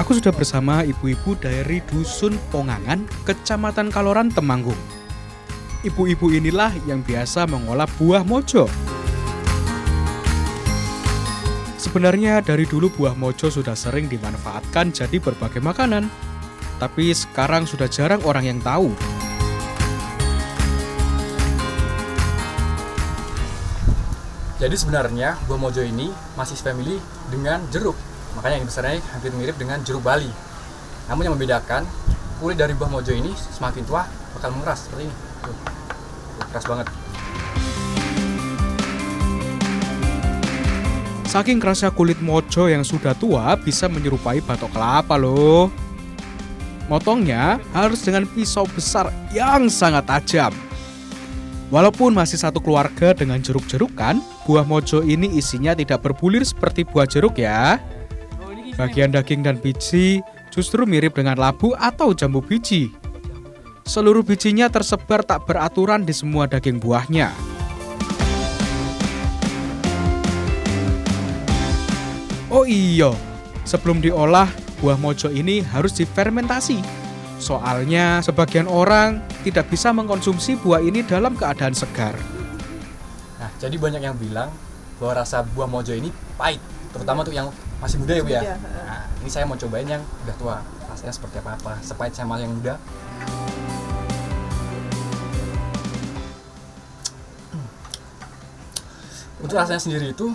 Aku sudah bersama ibu-ibu dari Dusun Pongangan, Kecamatan Kaloran, Temanggung. Ibu-ibu inilah yang biasa mengolah buah mojo. Sebenarnya dari dulu buah mojo sudah sering dimanfaatkan jadi berbagai makanan. Tapi sekarang sudah jarang orang yang tahu. Jadi sebenarnya buah mojo ini masih family dengan jeruk. Makanya yang besarnya hampir mirip dengan jeruk Bali. Namun yang membedakan, kulit dari buah mojo ini semakin tua bakal mengeras seperti ini. Tuh, keras banget. Saking kerasnya kulit mojo yang sudah tua bisa menyerupai batok kelapa loh. Motongnya harus dengan pisau besar yang sangat tajam. Walaupun masih satu keluarga dengan jeruk-jerukan, buah mojo ini isinya tidak berbulir seperti buah jeruk ya. Bagian daging dan biji justru mirip dengan labu atau jambu biji. Seluruh bijinya tersebar tak beraturan di semua daging buahnya. Oh iya, sebelum diolah, buah mojo ini harus difermentasi. Soalnya sebagian orang tidak bisa mengkonsumsi buah ini dalam keadaan segar. Nah, jadi banyak yang bilang bahwa rasa buah mojo ini pahit, terutama untuk yang masih muda ya Bu ya. Nah, ini saya mau cobain yang udah tua. Rasanya seperti apa? Sepahit sama yang muda. Untuk rasanya sendiri itu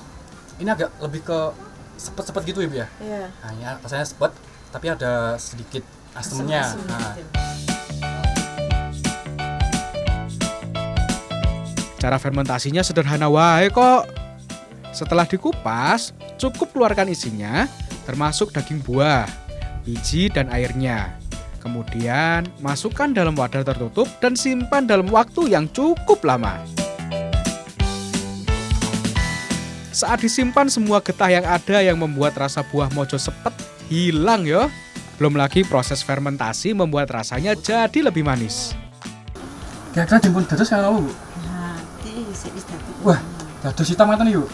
ini agak lebih ke sepet-sepet gitu ya Bu ya. Iya. Nah, ini rasanya sepet tapi ada sedikit asemnya. Nah, Cara fermentasinya sederhana wae kok. Setelah dikupas, cukup keluarkan isinya, termasuk daging buah, biji, dan airnya. Kemudian, masukkan dalam wadah tertutup dan simpan dalam waktu yang cukup lama. Saat disimpan, semua getah yang ada yang membuat rasa buah mojo sepet hilang ya. Belum lagi proses fermentasi membuat rasanya jadi lebih manis. kira-kira dimpun dados yang apa Bu? Nah, wis dadi. Wah, dados hitam ngeten yuk.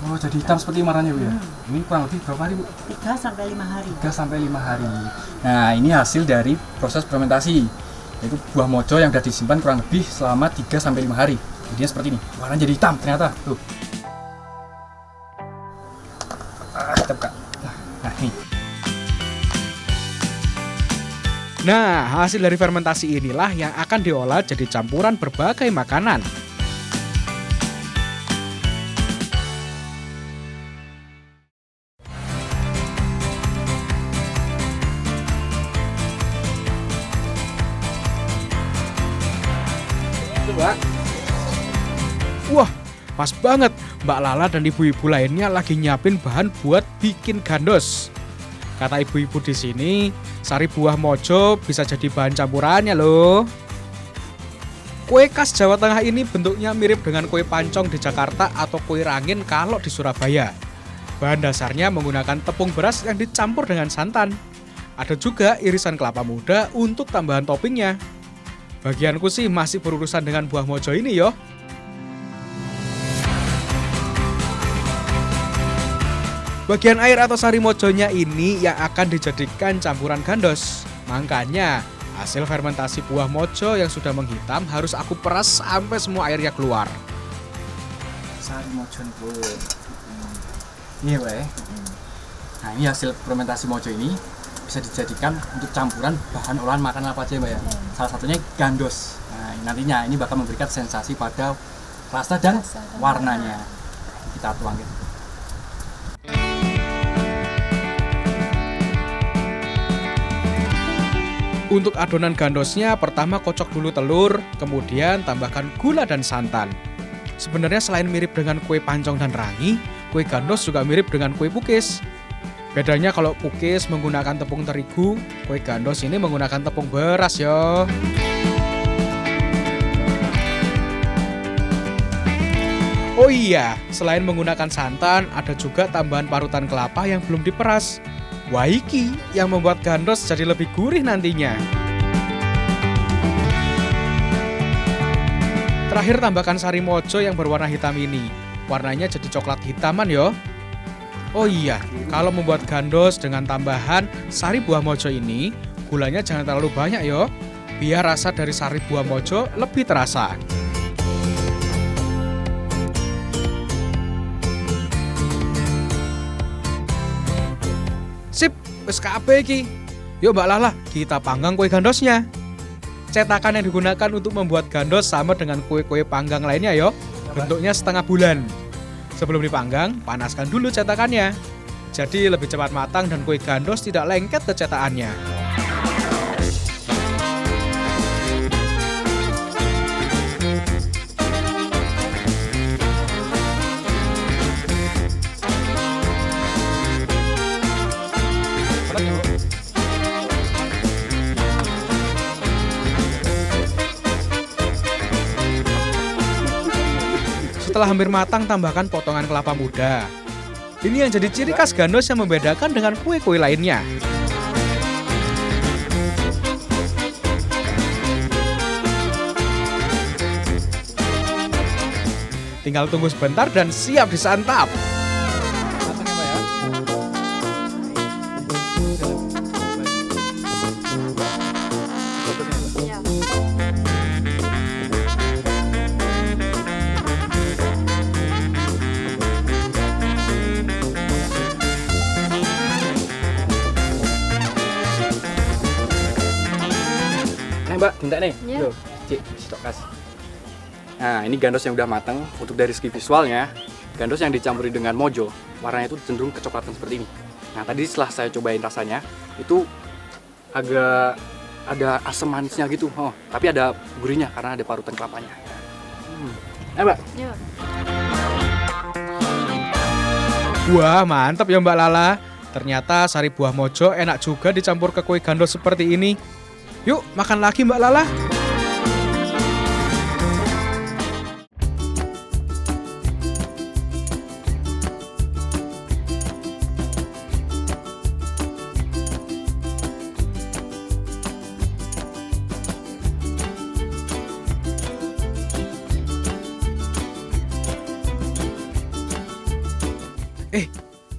Oh, jadi hitam seperti marahnya Bu ya. Ini kurang lebih berapa hari Bu? 3 sampai 5 hari. 3 sampai 5 hari. Nah, ini hasil dari proses fermentasi. Yaitu buah mojo yang sudah disimpan kurang lebih selama 3 sampai 5 hari. Jadinya seperti ini. Warnanya jadi hitam ternyata. Tuh. Hitam Kak. Nah, ini. Nah, hasil dari fermentasi inilah yang akan diolah jadi campuran berbagai makanan. Mbak. Wah, pas banget. Mbak Lala dan ibu-ibu lainnya lagi nyiapin bahan buat bikin gandos. Kata ibu-ibu di sini, sari buah mojo bisa jadi bahan campurannya loh. Kue khas Jawa Tengah ini bentuknya mirip dengan kue pancong di Jakarta atau kue rangin kalau di Surabaya. Bahan dasarnya menggunakan tepung beras yang dicampur dengan santan. Ada juga irisan kelapa muda untuk tambahan toppingnya. Bagianku sih masih berurusan dengan buah mojo ini yo. Bagian air atau sari mojonya ini yang akan dijadikan campuran gandos. Makanya hasil fermentasi buah mojo yang sudah menghitam harus aku peras sampai semua airnya keluar. Sari mojo Bu. Iya, Pak. Nah, ini hasil fermentasi mojo ini bisa dijadikan untuk campuran bahan olahan makanan apa aja Mbak ya. Salah satunya gandos. Nah, nantinya ini bakal memberikan sensasi pada rasa dan warnanya. Kita tuang gitu. Untuk adonan gandosnya, pertama kocok dulu telur, kemudian tambahkan gula dan santan. Sebenarnya selain mirip dengan kue pancong dan rangi, kue gandos juga mirip dengan kue pukis. Bedanya kalau pukis menggunakan tepung terigu, kue gandos ini menggunakan tepung beras yo. Oh iya, selain menggunakan santan, ada juga tambahan parutan kelapa yang belum diperas. Waiki yang membuat gandos jadi lebih gurih nantinya. Terakhir tambahkan sari mojo yang berwarna hitam ini. Warnanya jadi coklat hitaman yo. Oh iya, kalau membuat gandos dengan tambahan sari buah mojo ini, gulanya jangan terlalu banyak yo, biar rasa dari sari buah mojo lebih terasa. Sip, wis kabeh iki. Yuk Mbak Lala, kita panggang kue gandosnya. Cetakan yang digunakan untuk membuat gandos sama dengan kue-kue panggang lainnya yo. Bentuknya setengah bulan. Sebelum dipanggang, panaskan dulu cetakannya. Jadi lebih cepat matang dan kue gandos tidak lengket ke cetakannya. Setelah hampir matang, tambahkan potongan kelapa muda. Ini yang jadi ciri khas gandos yang membedakan dengan kue-kue lainnya. Tinggal tunggu sebentar dan siap disantap. Mbak, minta nih. Iya. Loh, Cik, stok kas. Nah, ini gandos yang udah matang. Untuk dari segi visualnya, gandos yang dicampuri dengan mojo, warnanya itu cenderung kecoklatan seperti ini. Nah, tadi setelah saya cobain rasanya, itu agak ada asam manisnya gitu. Oh, tapi ada gurihnya karena ada parutan kelapanya. Mbak. Iya. Wah, mantap ya Mbak Lala. Ternyata sari buah mojo enak juga dicampur ke kue gandos seperti ini. Yuk, makan lagi Mbak Lala.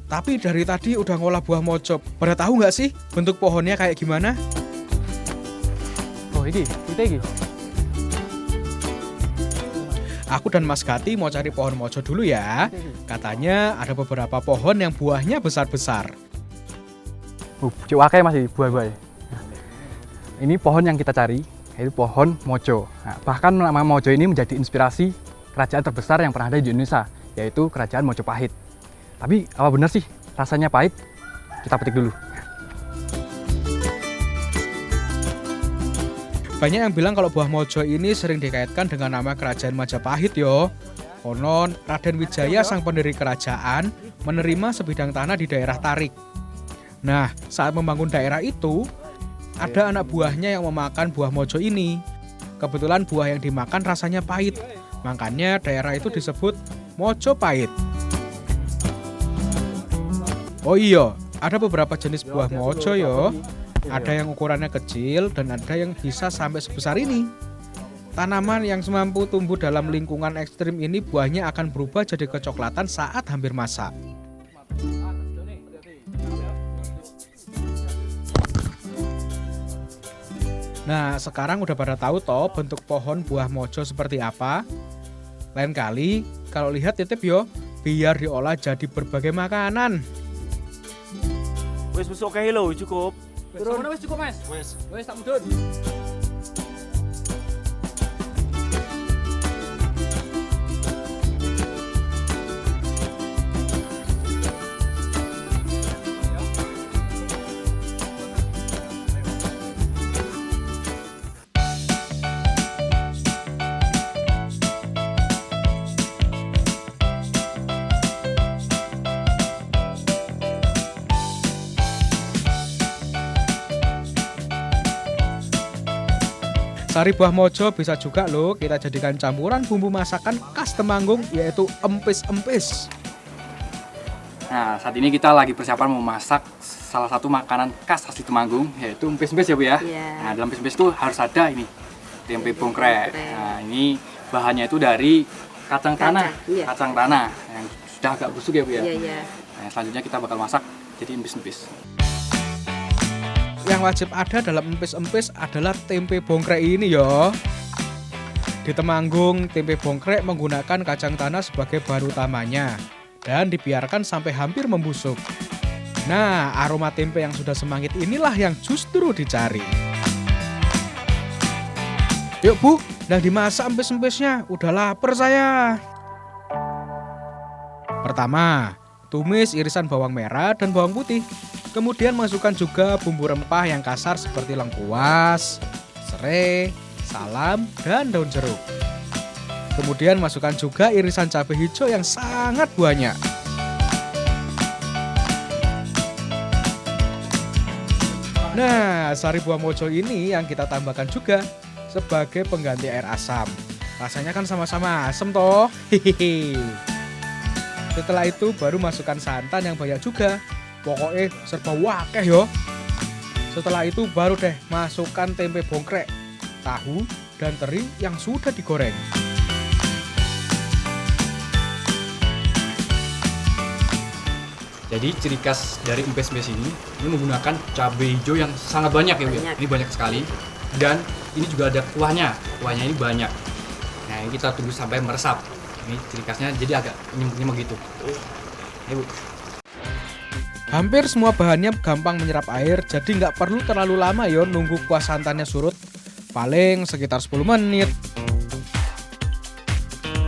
Tapi dari tadi udah ngolah buah mojo. Pada tahu nggak sih bentuk pohonnya kayak gimana? Oh, ini, kita ini. Aku dan Mas Gati mau cari pohon mojo dulu ya. Katanya ada beberapa pohon yang buahnya besar-besar. Cuk wakai masih buah-buah. Ini pohon yang kita cari, yaitu pohon mojo. Nah, bahkan nama mojo ini menjadi inspirasi kerajaan terbesar yang pernah ada di Indonesia, yaitu Kerajaan Mojopahit. Tapi apa benar sih rasanya pahit? Kita petik dulu. Banyak yang bilang kalau buah mojo ini sering dikaitkan dengan nama Kerajaan Majapahit yo. Konon Raden Wijaya sang pendiri kerajaan menerima sebidang tanah di daerah Tarik. Nah, saat membangun daerah itu, ada anak buahnya yang memakan buah mojo ini. Kebetulan buah yang dimakan rasanya pahit, makanya daerah itu disebut Mojopahit. Oh iya, ada beberapa jenis buah mojo yo. Ada yang ukurannya kecil dan ada yang bisa sampai sebesar ini. Tanaman yang semampu tumbuh dalam lingkungan ekstrim ini buahnya akan berubah jadi kecoklatan saat hampir masak. Nah, sekarang udah pada tahu toh bentuk pohon buah mojo seperti apa? Lain kali kalau lihat titip yo, biar diolah jadi berbagai makanan. Wes oke lho, cukup. Turun wes cukup, Mas. Wes tak mudun. Sari buah mojo bisa juga loh kita jadikan campuran bumbu masakan khas Temanggung, yaitu empis-empis. Nah, saat ini kita lagi persiapan memasak salah satu makanan khas asli Temanggung, yaitu empis-empis ya Bu ya. Iya. Nah, dalam empis-empis itu harus ada ini tempe bongkrek. Nah, ini bahannya itu dari kacang tanah, Iya. kacang tanah yang sudah agak busuk ya Bu ya. Iya, iya. Nah, selanjutnya kita bakal masak jadi empis-empis. Yang wajib ada dalam empis-empis adalah tempe bongkrek ini ya. Di Temanggung, tempe bongkrek menggunakan kacang tanah sebagai bahan utamanya dan dibiarkan sampai hampir membusuk. Nah, aroma tempe yang sudah semangit inilah yang justru dicari. Yuk Bu, udah dimasak empis-empisnya, udah lapar saya. Pertama, tumis irisan bawang merah dan bawang putih. Kemudian masukkan juga bumbu rempah yang kasar seperti lengkuas, serai, salam, dan daun jeruk. Kemudian masukkan juga irisan cabai hijau yang sangat banyak. Nah, sari buah mojo ini yang kita tambahkan juga sebagai pengganti air asam. Rasanya kan sama-sama asam toh. Hihihi. Setelah itu baru masukkan santan yang banyak juga. Pokoknya serba wakeh yo. Setelah itu baru deh masukkan tempe bongkrek, tahu, dan teri yang sudah digoreng. Jadi ciri khas dari empes-empes ini menggunakan cabai hijau yang sangat banyak ya Bu. Banyak. Ini banyak sekali. Dan ini juga ada kuahnya. Kuahnya ini banyak. Nah, ini kita tunggu sampai meresap. Ini ciri khasnya jadi agak nyemuk-nyemuk gitu. Ini Bu. Hampir semua bahannya gampang menyerap air, jadi nggak perlu terlalu lama yo nunggu kuah santannya surut. Paling sekitar 10 menit.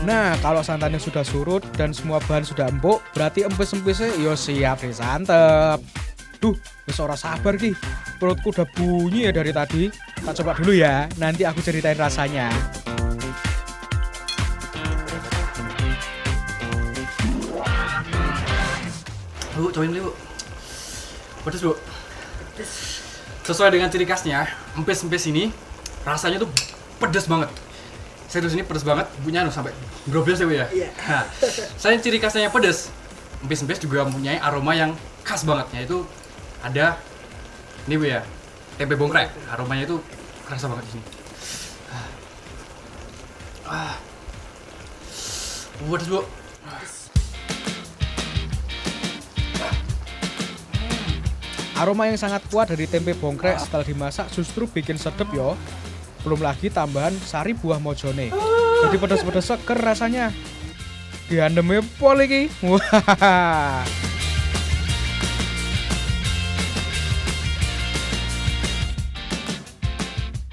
Nah, kalau santannya sudah surut dan semua bahan sudah empuk, berarti empis-empisnya yo siap disantep. Duh, wis ora sabar ki. Perutku udah bunyi ya dari tadi. Tak coba dulu ya, nanti aku ceritain rasanya. Bu, cobain dulu Bu. Pedes Bu. Sesuai dengan ciri khasnya, empes-empes ini rasanya tuh pedes banget. Serius ini pedes banget, punya sampai grobes ya Bu ya. Iya. Nah, selain ciri khasnya yang pedes, empes-empes juga mempunyai aroma yang khas banget, yaitu ada ini Bu ya, tempe bongkrek. Aromanya itu kerasa banget di sini. Pedes Bu. Aroma yang sangat kuat dari tempe bongkrek setelah dimasak justru bikin sedep yo. Belum lagi tambahan sari buah mojone. Jadi pedas-pedas seger rasanya. Diandeme pol iki. Wah.